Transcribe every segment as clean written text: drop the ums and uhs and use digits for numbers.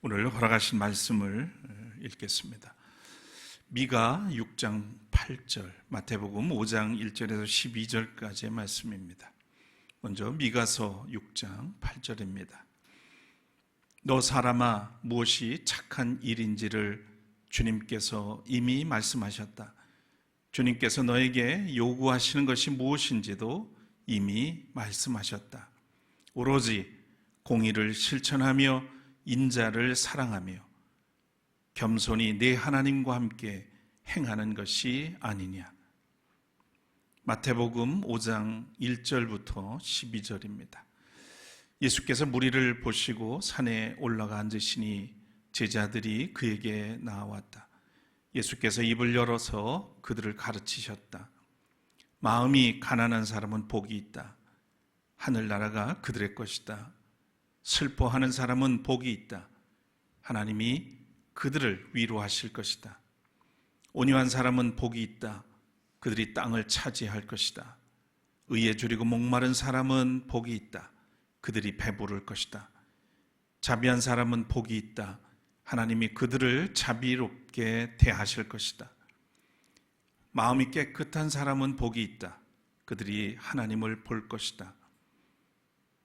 오늘 허락하신 말씀을 읽겠습니다. 미가 6장 8절, 마태복음 5장 1절에서 12절까지의 말씀입니다. 먼저 미가서 6장 8절입니다. 너 사람아, 무엇이 착한 일인지를 주님께서 이미 말씀하셨다. 주님께서 너에게 요구하시는 것이 무엇인지도 이미 말씀하셨다. 오로지 공의를 실천하며 인자를 사랑하며 겸손히 내 하나님과 함께 행하는 것이 아니냐. 마태복음 5장 1절부터 12절입니다. 예수께서 무리를 보시고 산에 올라가 앉으시니 제자들이 그에게 나왔다. 예수께서 입을 열어서 그들을 가르치셨다. 마음이 가난한 사람은 복이 있다. 하늘나라가 그들의 것이다. 슬퍼하는 사람은 복이 있다. 하나님이 그들을 위로하실 것이다. 온유한 사람은 복이 있다. 그들이 땅을 차지할 것이다. 의에 줄이고 목마른 사람은 복이 있다. 그들이 배부를 것이다. 자비한 사람은 복이 있다. 하나님이 그들을 자비롭게 대하실 것이다. 마음이 깨끗한 사람은 복이 있다. 그들이 하나님을 볼 것이다.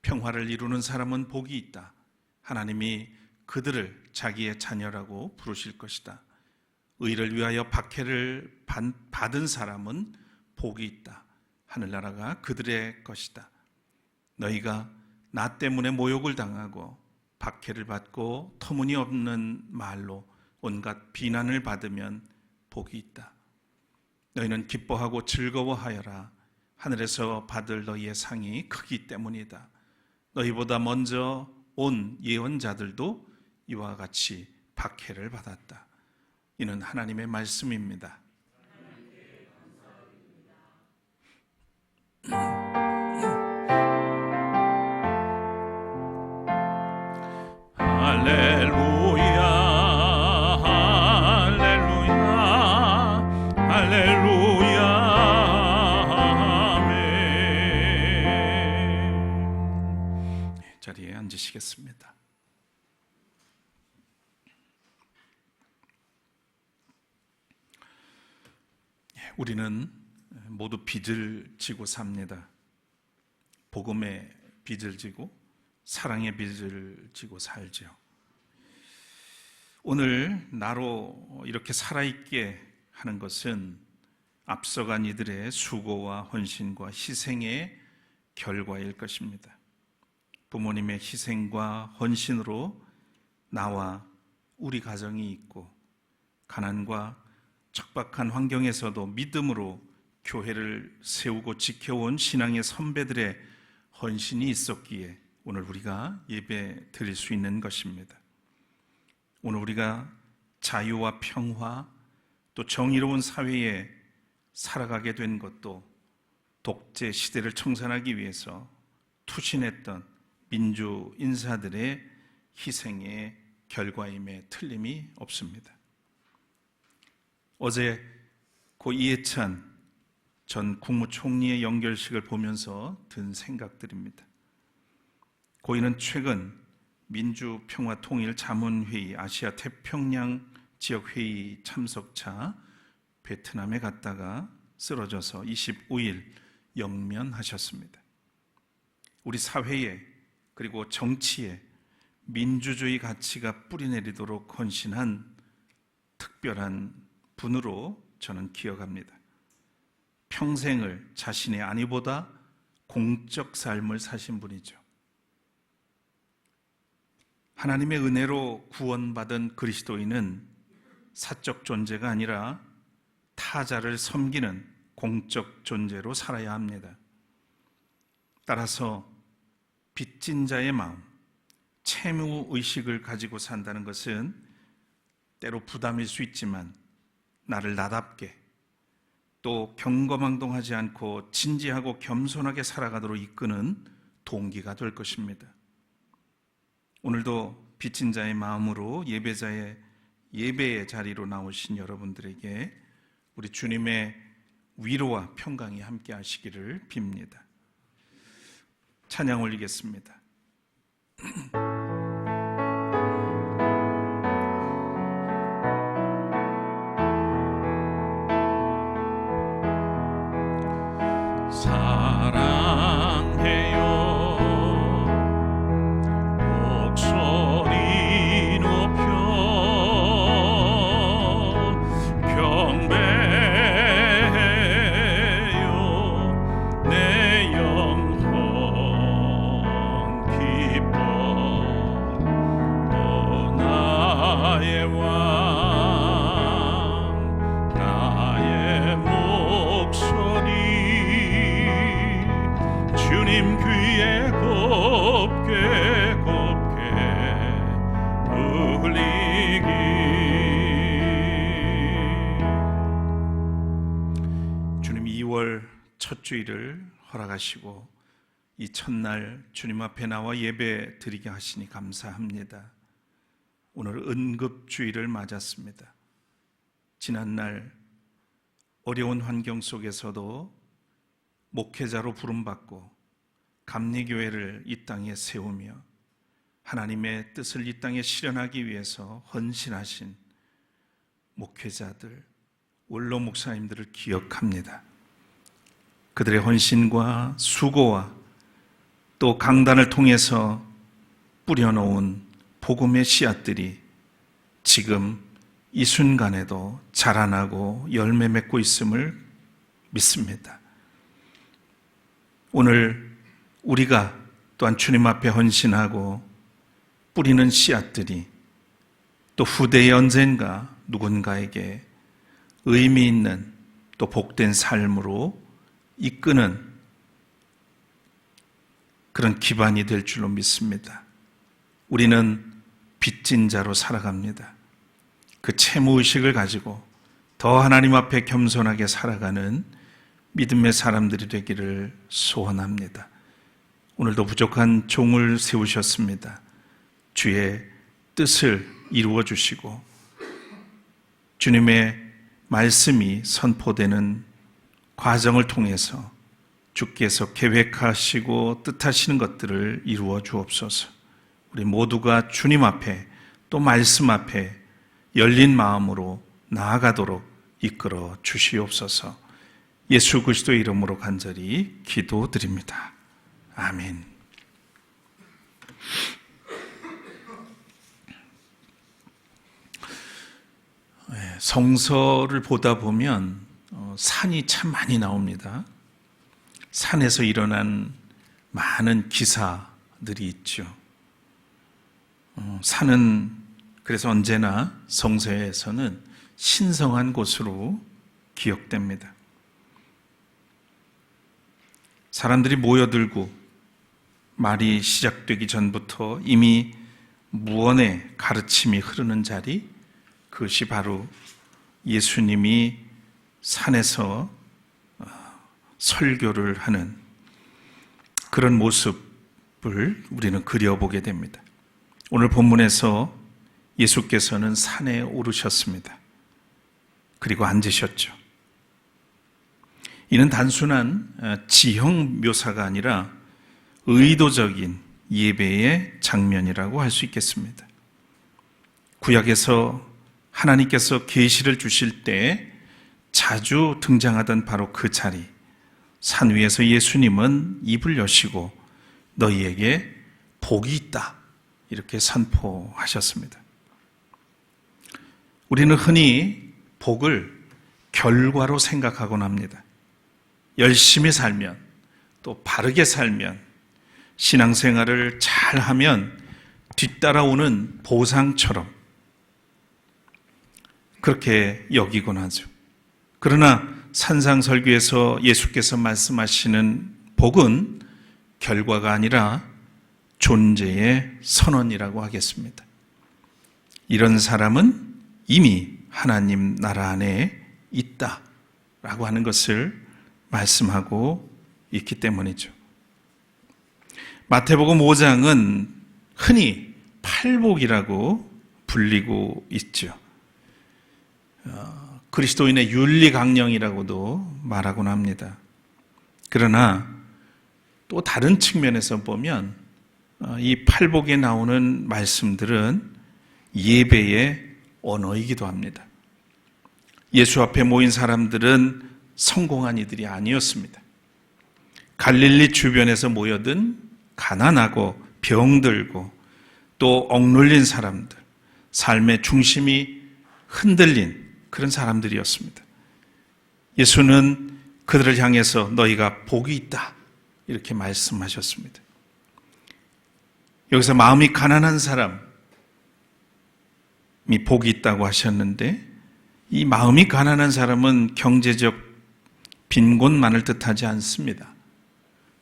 평화를 이루는 사람은 복이 있다. 하나님이 그들을 자기의 자녀라고 부르실 것이다. 의를 위하여 박해를 받은 사람은 복이 있다. 하늘나라가 그들의 것이다. 너희가 나 때문에 모욕을 당하고 박해를 받고 터무니없는 말로 온갖 비난을 받으면 복이 있다. 너희는 기뻐하고 즐거워하여라. 하늘에서 받을 너희의 상이 크기 때문이다. 너희보다 먼저 온 예언자들도 이와 같이 박해를 받았다. 이는 하나님의 말씀입니다. 할렐루야, 할렐루야, 할렐루야, 아멘. 자리에 앉으시겠습니다. 우리는 모두 빚을 지고 삽니다. 복음의 빚을 지고 사랑의 빚을 지고 살죠. 오늘 나로 이렇게 살아있게 하는 것은 앞서간 이들의 수고와 헌신과 희생의 결과일 것입니다. 부모님의 희생과 헌신으로 나와 우리 가정이 있고, 가난과 척박한 환경에서도 믿음으로 교회를 세우고 지켜온 신앙의 선배들의 헌신이 있었기에 오늘 우리가 예배 드릴 수 있는 것입니다. 오늘 우리가 자유와 평화 또 정의로운 사회에 살아가게 된 것도 독재 시대를 청산하기 위해서 투신했던 민주 인사들의 희생의 결과임에 틀림이 없습니다. 어제 고 이해찬 전 국무총리의 연결식을 보면서 든 생각들입니다. 고인은 최근 민주평화통일자문회의 아시아 태평양 지역회의 참석차 베트남에 갔다가 쓰러져서 25일 영면하셨습니다. 우리 사회에 그리고 정치에 민주주의 가치가 뿌리내리도록 헌신한 특별한 분으로 저는 기억합니다. 평생을 자신의 안위보다 공적 삶을 사신 분이죠. 하나님의 은혜로 구원받은 그리스도인은 사적 존재가 아니라 타자를 섬기는 공적 존재로 살아야 합니다. 따라서 빚진 자의 마음, 채무의식을 가지고 산다는 것은 때로 부담일 수 있지만 나를 나답게 또 경거망동하지 않고 진지하고 겸손하게 살아가도록 이끄는 동기가 될 것입니다. 오늘도 빚진 자의 마음으로 예배의 자리로 나오신 여러분들에게 우리 주님의 위로와 평강이 함께 하시기를 빕니다. 찬양 올리겠습니다. 왕 나의 목소리 주님 귀에 곱게 울리기 주님 2월 첫 주일을 허락하시고 이 첫날 주님 앞에 나와 예배 드리게 하시니 감사합니다. 오늘 은급주일을 맞았습니다. 지난날 어려운 환경 속에서도 목회자로 부름받고 감리교회를 이 땅에 세우며 하나님의 뜻을 이 땅에 실현하기 위해서 헌신하신 목회자들, 원로 목사님들을 기억합니다. 그들의 헌신과 수고와 또 강단을 통해서 뿌려놓은 복음의 씨앗들이 지금 이 순간에도 자라나고 열매 맺고 있음을 믿습니다. 오늘 우리가 또한 주님 앞에 헌신하고 뿌리는 씨앗들이 또 후대의 언젠가 누군가에게 의미 있는 또 복된 삶으로 이끄는 그런 기반이 될 줄로 믿습니다. 우리는 빚진 자로 살아갑니다. 그 채무의식을 가지고 더 하나님 앞에 겸손하게 살아가는 믿음의 사람들이 되기를 소원합니다. 오늘도 부족한 종을 세우셨습니다. 주의 뜻을 이루어 주시고 주님의 말씀이 선포되는 과정을 통해서 주께서 계획하시고 뜻하시는 것들을 이루어 주옵소서. 우리 모두가 주님 앞에 또 말씀 앞에 열린 마음으로 나아가도록 이끌어 주시옵소서. 예수 그리스도의 이름으로 간절히 기도드립니다. 아멘. 성서를 보다 보면 산이 참 많이 나옵니다. 산에서 일어난 많은 기사들이 있죠. 산은 그래서 언제나 성서에서는 신성한 곳으로 기억됩니다. 사람들이 모여들고 말이 시작되기 전부터 이미 무언의 가르침이 흐르는 자리, 그것이 바로 예수님이 산에서 설교를 하는 그런 모습을 우리는 그려보게 됩니다. 오늘 본문에서 예수께서는 산에 오르셨습니다. 그리고 앉으셨죠. 이는 단순한 지형 묘사가 아니라 의도적인 예배의 장면이라고 할 수 있겠습니다. 구약에서 하나님께서 계시를 주실 때 자주 등장하던 바로 그 자리, 산 위에서 예수님은 입을 여시고 너희에게 복이 있다 이렇게 선포하셨습니다. 우리는 흔히 복을 결과로 생각하곤 합니다. 열심히 살면 또 바르게 살면 신앙생활을 잘하면 뒤따라오는 보상처럼 그렇게 여기곤 하죠. 그러나 산상설교에서 예수께서 말씀하시는 복은 결과가 아니라 존재의 선언이라고 하겠습니다. 이런 사람은 이미 하나님 나라 안에 있다라고 하는 것을 말씀하고 있기 때문이죠. 마태복음 5장은 흔히 팔복이라고 불리고 있죠. 그리스도인의 윤리강령이라고도 말하곤 합니다. 그러나 또 다른 측면에서 보면 이 팔복에 나오는 말씀들은 예배의 언어이기도 합니다. 예수 앞에 모인 사람들은 성공한 이들이 아니었습니다. 갈릴리 주변에서 모여든 가난하고 병들고 또 억눌린 사람들, 삶의 중심이 흔들린 그런 사람들이었습니다. 예수는 그들을 향해서 너희가 복이 있다 이렇게 말씀하셨습니다. 여기서 마음이 가난한 사람이 복이 있다고 하셨는데, 이 마음이 가난한 사람은 경제적 빈곤만을 뜻하지 않습니다.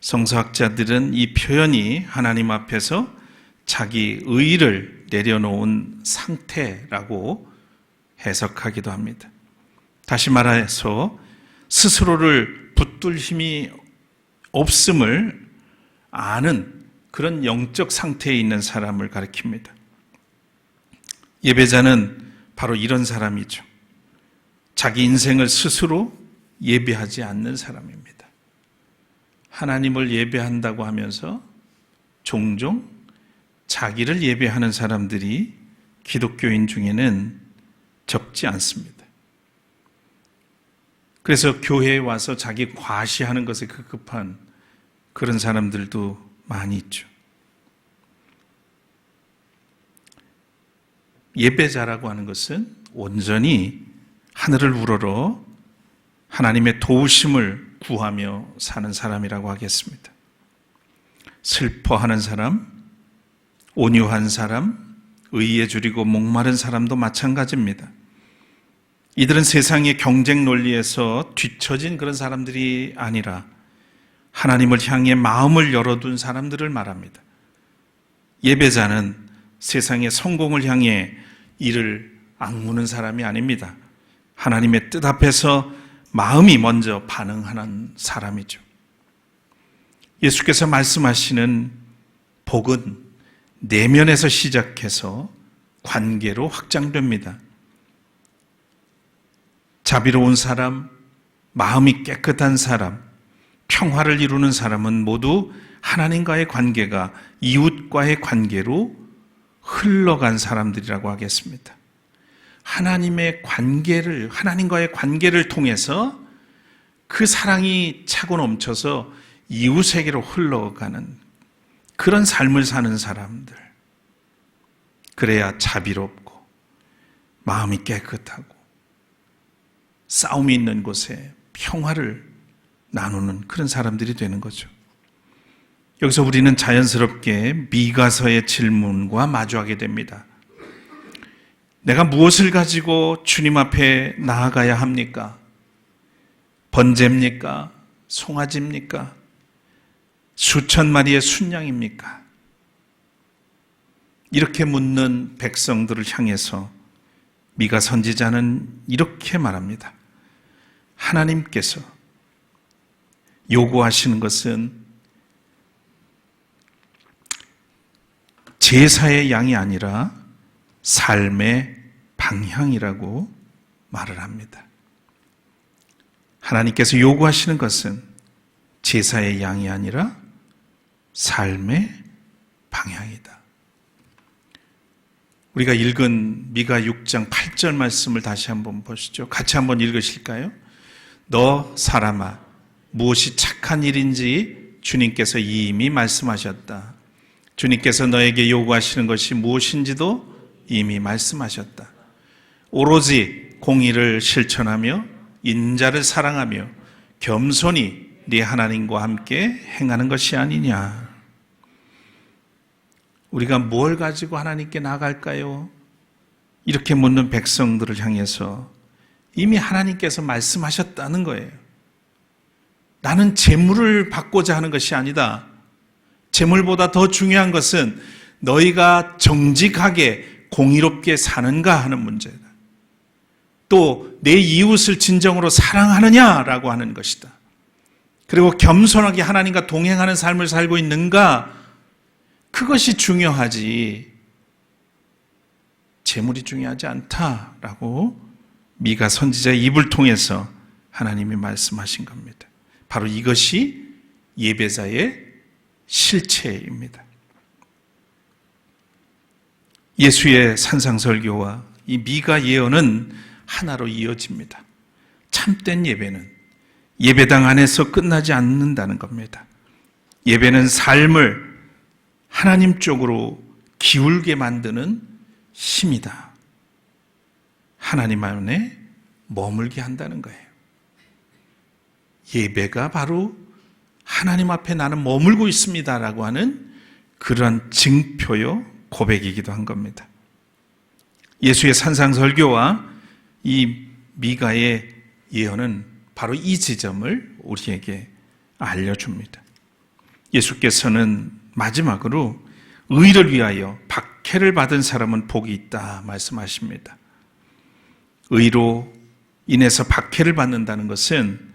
성서학자들은 이 표현이 하나님 앞에서 자기 의의를 내려놓은 상태라고 해석하기도 합니다. 다시 말해서 스스로를 붙들 힘이 없음을 아는 그런 영적 상태에 있는 사람을 가리킵니다. 예배자는 바로 이런 사람이죠. 자기 인생을 스스로 예배하지 않는 사람입니다. 하나님을 예배한다고 하면서 종종 자기를 예배하는 사람들이 기독교인 중에는 적지 않습니다. 그래서 교회에 와서 자기 과시하는 것에 급급한 그런 사람들도 많이 있죠. 예배자라고 하는 것은 온전히 하늘을 우러러 하나님의 도우심을 구하며 사는 사람이라고 하겠습니다. 슬퍼하는 사람, 온유한 사람, 의에 줄이고 목마른 사람도 마찬가지입니다. 이들은 세상의 경쟁 논리에서 뒤처진 그런 사람들이 아니라 하나님을 향해 마음을 열어둔 사람들을 말합니다. 예배자는 세상의 성공을 향해 이를 악무는 사람이 아닙니다. 하나님의 뜻 앞에서 마음이 먼저 반응하는 사람이죠. 예수께서 말씀하시는 복은 내면에서 시작해서 관계로 확장됩니다. 자비로운 사람, 마음이 깨끗한 사람, 평화를 이루는 사람은 모두 하나님과의 관계가 이웃과의 관계로 흘러간 사람들이라고 하겠습니다. 하나님과의 관계를 통해서 그 사랑이 차고 넘쳐서 이웃에게로 흘러가는 그런 삶을 사는 사람들. 그래야 자비롭고 마음이 깨끗하고 싸움이 있는 곳에 평화를 나누는 그런 사람들이 되는 거죠. 여기서 우리는 자연스럽게 미가서의 질문과 마주하게 됩니다. 내가 무엇을 가지고 주님 앞에 나아가야 합니까? 번제입니까? 송아지입니까? 수천 마리의 순양입니까? 이렇게 묻는 백성들을 향해서 미가 선지자는 이렇게 말합니다. 하나님께서 요구하시는 것은 제사의 양이 아니라 삶의 방향이라고 말을 합니다. 하나님께서 요구하시는 것은 제사의 양이 아니라 삶의 방향이다. 우리가 읽은 미가 6장 8절 말씀을 다시 한번 보시죠. 같이 한번 읽으실까요? 너 사람아, 무엇이 착한 일인지 주님께서 이미 말씀하셨다. 주님께서 너에게 요구하시는 것이 무엇인지도 이미 말씀하셨다. 오로지 공의를 실천하며 인자를 사랑하며 겸손히 네 하나님과 함께 행하는 것이 아니냐. 우리가 뭘 가지고 하나님께 나아갈까요? 이렇게 묻는 백성들을 향해서 이미 하나님께서 말씀하셨다는 거예요. 나는 재물을 받고자 하는 것이 아니다. 재물보다 더 중요한 것은 너희가 정직하게 공의롭게 사는가 하는 문제다. 또 내 이웃을 진정으로 사랑하느냐라고 하는 것이다. 그리고 겸손하게 하나님과 동행하는 삶을 살고 있는가? 그것이 중요하지 재물이 중요하지 않다라고 미가 선지자의 입을 통해서 하나님이 말씀하신 겁니다. 바로 이것이 예배자의 실체입니다. 예수의 산상설교와 이 미가 예언은 하나로 이어집니다. 참된 예배는 예배당 안에서 끝나지 않는다는 겁니다. 예배는 삶을 하나님 쪽으로 기울게 만드는 힘이다. 하나님 안에 머물게 한다는 거예요. 예배가 바로 하나님 앞에 나는 머물고 있습니다라고 하는 그런 증표요 고백이기도 한 겁니다. 예수의 산상설교와 이 미가의 예언은 바로 이 지점을 우리에게 알려줍니다. 예수께서는 마지막으로 의를 위하여 박해를 받은 사람은 복이 있다 말씀하십니다. 의로 인해서 박해를 받는다는 것은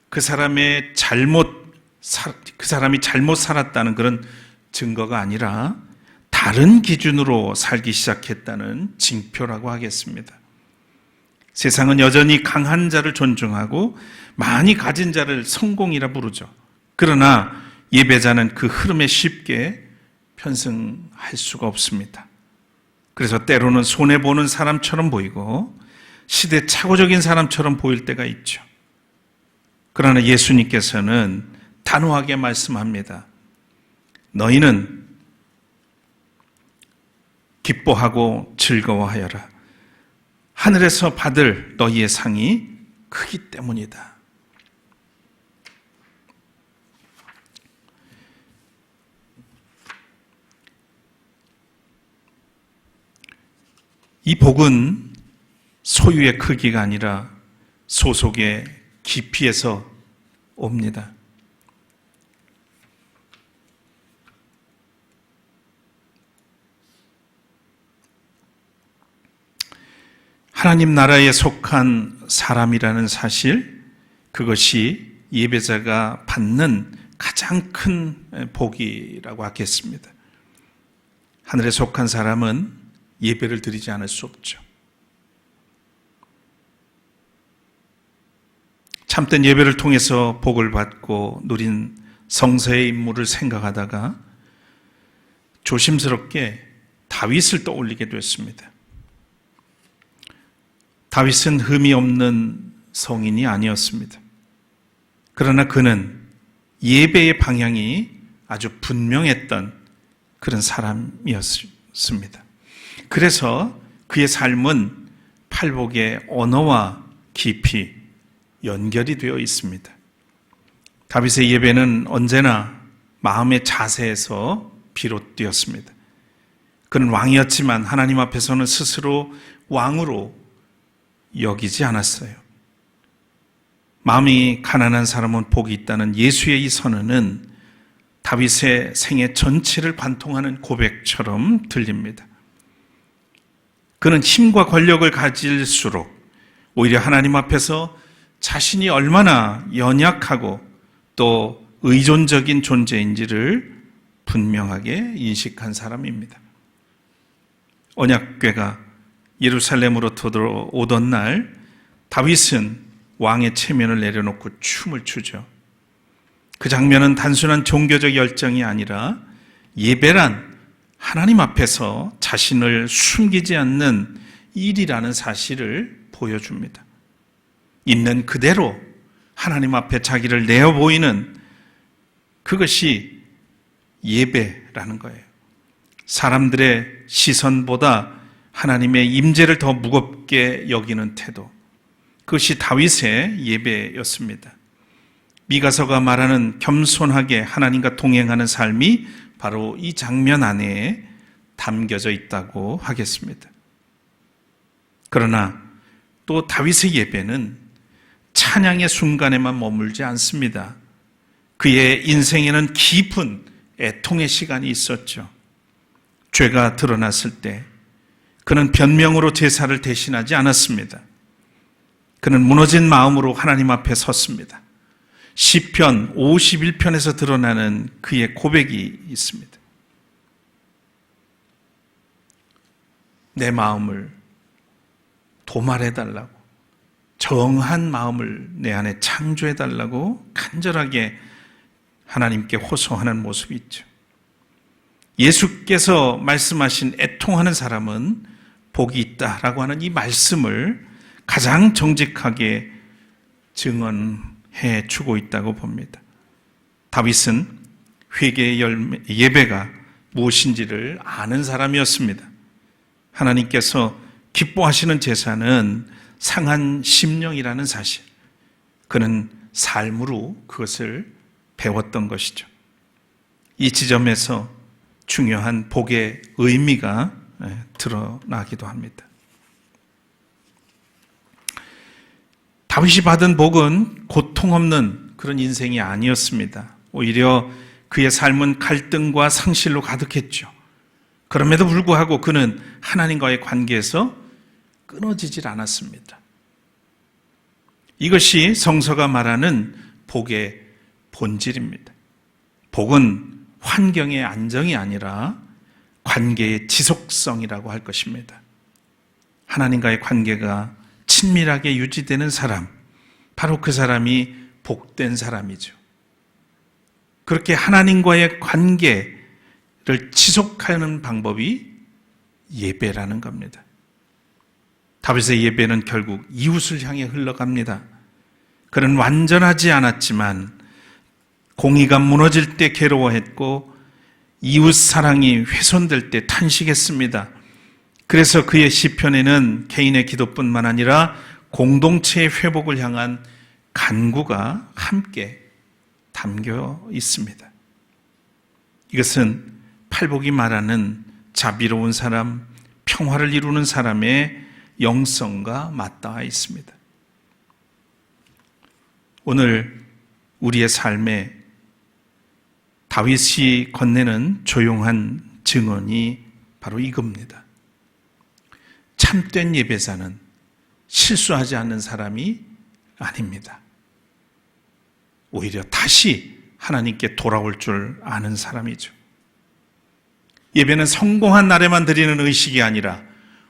그 사람이 잘못 살았다는 그런 증거가 아니라 다른 기준으로 살기 시작했다는 징표라고 하겠습니다. 세상은 여전히 강한 자를 존중하고 많이 가진 자를 성공이라 부르죠. 그러나 예배자는 그 흐름에 쉽게 편승할 수가 없습니다. 그래서 때로는 손해보는 사람처럼 보이고 시대착오적인 사람처럼 보일 때가 있죠. 그러나 예수님께서는 단호하게 말씀합니다. 너희는 기뻐하고 즐거워하여라. 하늘에서 받을 너희의 상이 크기 때문이다. 이 복은 소유의 크기가 아니라 소속의 깊이에서 옵니다. 하나님 나라에 속한 사람이라는 사실, 그것이 예배자가 받는 가장 큰 복이라고 하겠습니다. 하늘에 속한 사람은 예배를 드리지 않을 수 없죠. 참된 예배를 통해서 복을 받고 누린 성서의 인물을 생각하다가 조심스럽게 다윗을 떠올리게 됐습니다. 다윗은 흠이 없는 성인이 아니었습니다. 그러나 그는 예배의 방향이 아주 분명했던 그런 사람이었습니다. 그래서 그의 삶은 팔복의 언어와 깊이 연결이 되어 있습니다. 다윗의 예배는 언제나 마음의 자세에서 비롯되었습니다. 그는 왕이었지만 하나님 앞에서는 스스로 왕으로 여기지 않았어요. 마음이 가난한 사람은 복이 있다는 예수의 이 선언은 다윗의 생애 전체를 관통하는 고백처럼 들립니다. 그는 힘과 권력을 가질수록 오히려 하나님 앞에서 자신이 얼마나 연약하고 또 의존적인 존재인지를 분명하게 인식한 사람입니다. 언약궤가 예루살렘으로 들어오던 날 다윗은 왕의 체면을 내려놓고 춤을 추죠. 그 장면은 단순한 종교적 열정이 아니라 예배란 하나님 앞에서 자신을 숨기지 않는 일이라는 사실을 보여줍니다. 있는 그대로 하나님 앞에 자기를 내어 보이는 그것이 예배라는 거예요. 사람들의 시선보다 하나님의 임재를 더 무겁게 여기는 태도, 그것이 다윗의 예배였습니다. 미가서가 말하는 겸손하게 하나님과 동행하는 삶이 바로 이 장면 안에 담겨져 있다고 하겠습니다. 그러나 또 다윗의 예배는 찬양의 순간에만 머물지 않습니다. 그의 인생에는 깊은 애통의 시간이 있었죠. 죄가 드러났을 때 그는 변명으로 제사를 대신하지 않았습니다. 그는 무너진 마음으로 하나님 앞에 섰습니다. 시편 51편에서 드러나는 그의 고백이 있습니다. 내 마음을 도말해달라고, 정한 마음을 내 안에 창조해달라고 간절하게 하나님께 호소하는 모습이 있죠. 예수께서 말씀하신 애통하는 사람은 복이 있다라고 하는 이 말씀을 가장 정직하게 증언해 주고 있다고 봅니다. 다윗은 회개의 예배가 무엇인지를 아는 사람이었습니다. 하나님께서 기뻐하시는 제사는 상한 심령이라는 사실, 그는 삶으로 그것을 배웠던 것이죠. 이 지점에서 중요한 복의 의미가 드러나기도 합니다. 다윗이 받은 복은 고통 없는 그런 인생이 아니었습니다. 오히려 그의 삶은 갈등과 상실로 가득했죠. 그럼에도 불구하고 그는 하나님과의 관계에서 끊어지질 않았습니다. 이것이 성서가 말하는 복의 본질입니다. 복은 환경의 안정이 아니라 관계의 지속성이라고 할 것입니다. 하나님과의 관계가 친밀하게 유지되는 사람, 바로 그 사람이 복된 사람이죠. 그렇게 하나님과의 관계를 지속하는 방법이 예배라는 겁니다. 다윗의 예배는 결국 이웃을 향해 흘러갑니다. 그는 완전하지 않았지만 공의가 무너질 때 괴로워했고 이웃 사랑이 훼손될 때 탄식했습니다. 그래서 그의 시편에는 개인의 기도뿐만 아니라 공동체의 회복을 향한 간구가 함께 담겨 있습니다. 이것은 팔복이 말하는 자비로운 사람, 평화를 이루는 사람의 영성과 맞닿아 있습니다. 오늘 우리의 삶에 다윗이 건네는 조용한 증언이 바로 이겁니다. 참된 예배자는 실수하지 않는 사람이 아닙니다. 오히려 다시 하나님께 돌아올 줄 아는 사람이죠. 예배는 성공한 날에만 드리는 의식이 아니라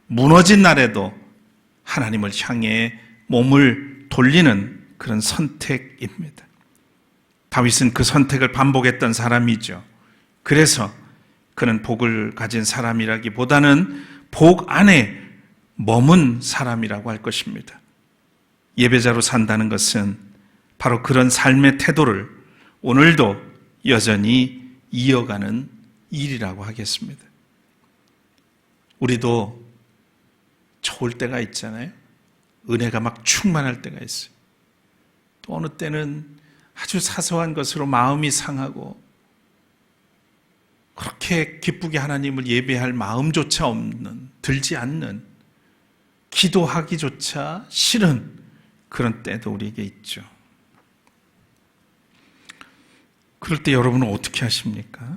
무너진 날에도 하나님을 향해 몸을 돌리는 그런 선택입니다. 다윗은 그 선택을 반복했던 사람이죠. 그래서 그는 복을 가진 사람이라기보다는 복 안에 머문 사람이라고 할 것입니다. 예배자로 산다는 것은 바로 그런 삶의 태도를 오늘도 여전히 이어가는 일이라고 하겠습니다. 우리도 좋을 때가 있잖아요. 은혜가 막 충만할 때가 있어요. 또 어느 때는 아주 사소한 것으로 마음이 상하고 그렇게 기쁘게 하나님을 예배할 마음조차 없는, 들지 않는, 기도하기조차 싫은 그런 때도 우리에게 있죠. 그럴 때 여러분은 어떻게 하십니까?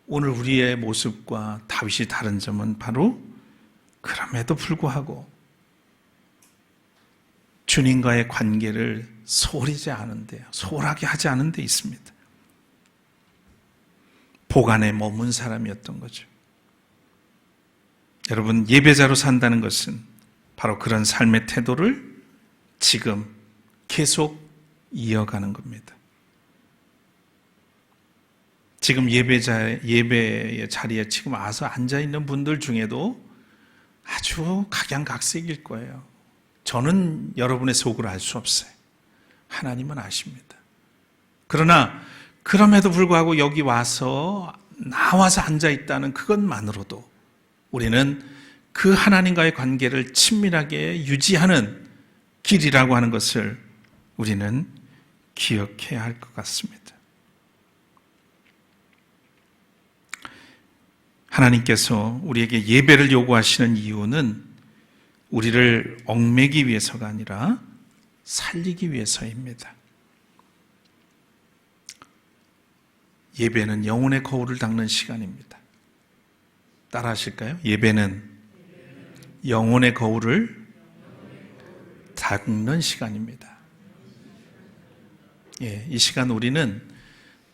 오늘 우리의 모습과 다윗이 다른 점은 바로 그럼에도 불구하고 주님과의 관계를 소홀하지 않은데, 소홀하게 하지 않은 데 있습니다. 복 안에 머문 사람이었던 거죠. 여러분, 예배자로 산다는 것은 바로 그런 삶의 태도를 지금 계속 이어가는 겁니다. 지금 예배의 자리에 지금 와서 앉아있는 분들 중에도 아주 각양각색일 거예요. 저는 여러분의 속을 알 수 없어요. 하나님은 아십니다. 그러나 그럼에도 불구하고 여기 와서 나와서 앉아있다는 그것만으로도 우리는 그 하나님과의 관계를 친밀하게 유지하는 길이라고 하는 것을 우리는 기억해야 할 것 같습니다. 하나님께서 우리에게 예배를 요구하시는 이유는 우리를 얽매기 위해서가 아니라 살리기 위해서입니다. 예배는 영혼의 거울을 닦는 시간입니다. 따라 하실까요? 예배는 영혼의 거울을 닦는 시간입니다. 이 시간 우리는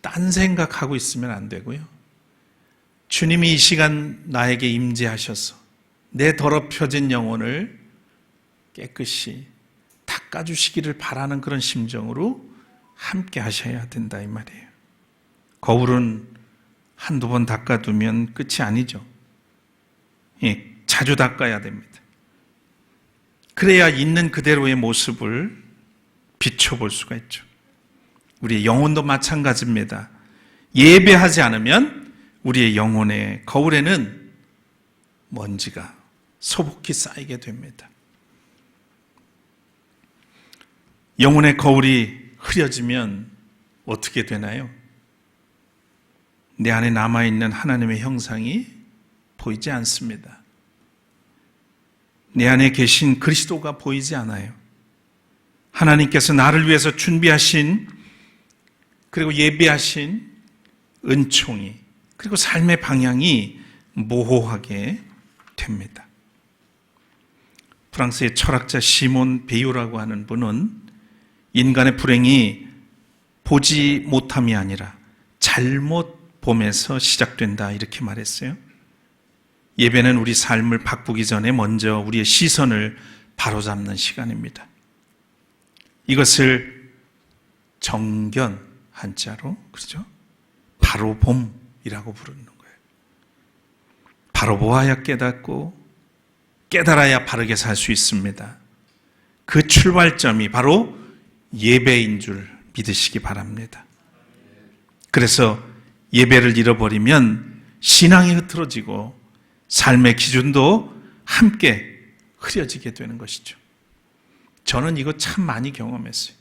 딴 생각하고 있으면 안 되고요. 주님이 이 시간 나에게 임재하셔서 내 더럽혀진 영혼을 깨끗이 닦아주시기를 바라는 그런 심정으로 함께 하셔야 된다 이 말이에요. 거울은 한두 번 닦아두면 끝이 아니죠. 자주 닦아야 됩니다. 그래야 있는 그대로의 모습을 비춰볼 수가 있죠. 우리의 영혼도 마찬가지입니다. 예배하지 않으면 우리의 영혼의 거울에는 먼지가 소복히 쌓이게 됩니다. 영혼의 거울이 흐려지면 어떻게 되나요? 내 안에 남아있는 하나님의 형상이 보이지 않습니다. 내 안에 계신 그리스도가 보이지 않아요. 하나님께서 나를 위해서 준비하신 그리고 예비하신 은총이 그리고 삶의 방향이 모호하게 됩니다. 프랑스의 철학자 시몬 베유라고 하는 분은 인간의 불행이 보지 못함이 아니라 잘못 봄에서 시작된다 이렇게 말했어요. 예배는 우리 삶을 바꾸기 전에 먼저 우리의 시선을 바로잡는 시간입니다. 이것을 정견 한자로 그렇죠? 바로 봄이라고 부르는 거예요. 바로 보아야 깨닫고 깨달아야 바르게 살 수 있습니다. 그 출발점이 바로 예배인 줄 믿으시기 바랍니다. 그래서 예배를 잃어버리면 신앙이 흐트러지고 삶의 기준도 함께 흐려지게 되는 것이죠. 저는 이거 참 많이 경험했어요.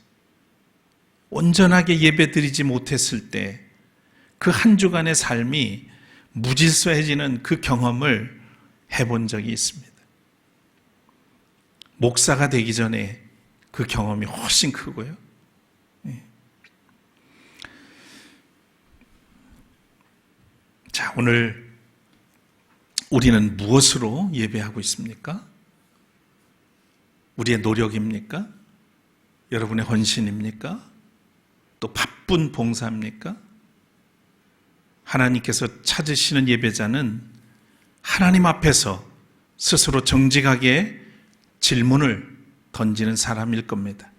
온전하게 예배드리지 못했을 때 그 한 주간의 삶이 무질서해지는 그 경험을 해본 적이 있습니다. 목사가 되기 전에 그 경험이 훨씬 크고요. 자, 오늘 우리는 무엇으로 예배하고 있습니까? 우리의 노력입니까? 여러분의 헌신입니까? 또 바쁜 봉사입니까? 하나님께서 찾으시는 예배자는 하나님 앞에서 스스로 정직하게 질문을 던지는 사람일 겁니다.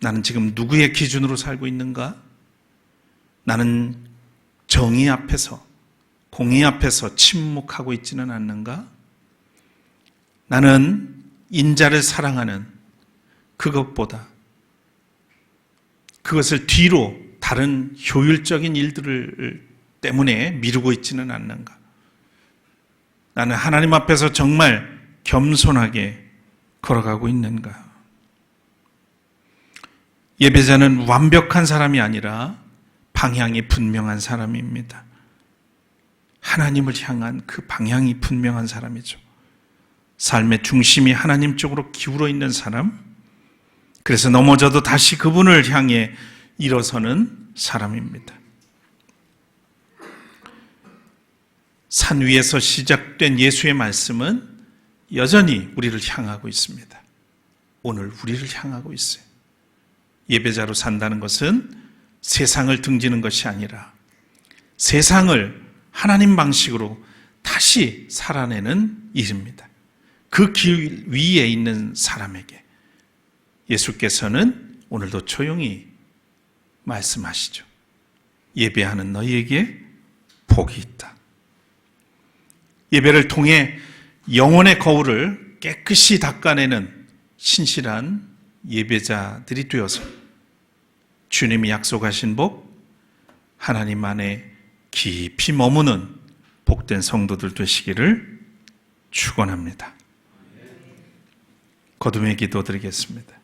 나는 지금 누구의 기준으로 살고 있는가? 나는 정의 앞에서, 공의 앞에서 침묵하고 있지는 않는가? 나는 인자를 사랑하는 그것보다 그것을 뒤로 다른 효율적인 일들을 때문에 미루고 있지는 않는가? 나는 하나님 앞에서 정말 겸손하게 걸어가고 있는가? 예배자는 완벽한 사람이 아니라 방향이 분명한 사람입니다. 하나님을 향한 그 방향이 분명한 사람이죠. 삶의 중심이 하나님 쪽으로 기울어 있는 사람, 그래서 넘어져도 다시 그분을 향해 일어서는 사람입니다. 산 위에서 시작된 예수의 말씀은 여전히 우리를 향하고 있습니다. 오늘 우리를 향하고 있어요. 예배자로 산다는 것은 세상을 등지는 것이 아니라 세상을 하나님 방식으로 다시 살아내는 일입니다. 그 길 위에 있는 사람에게 예수께서는 오늘도 조용히 말씀하시죠. 예배하는 너희에게 복이 있다. 예배를 통해 영혼의 거울을 깨끗이 닦아내는 신실한 예배자들이 되어서 주님이 약속하신 복, 하나님 안에 깊이 머무는 복된 성도들 되시기를 축원합니다. 거듭의 기도 드리겠습니다.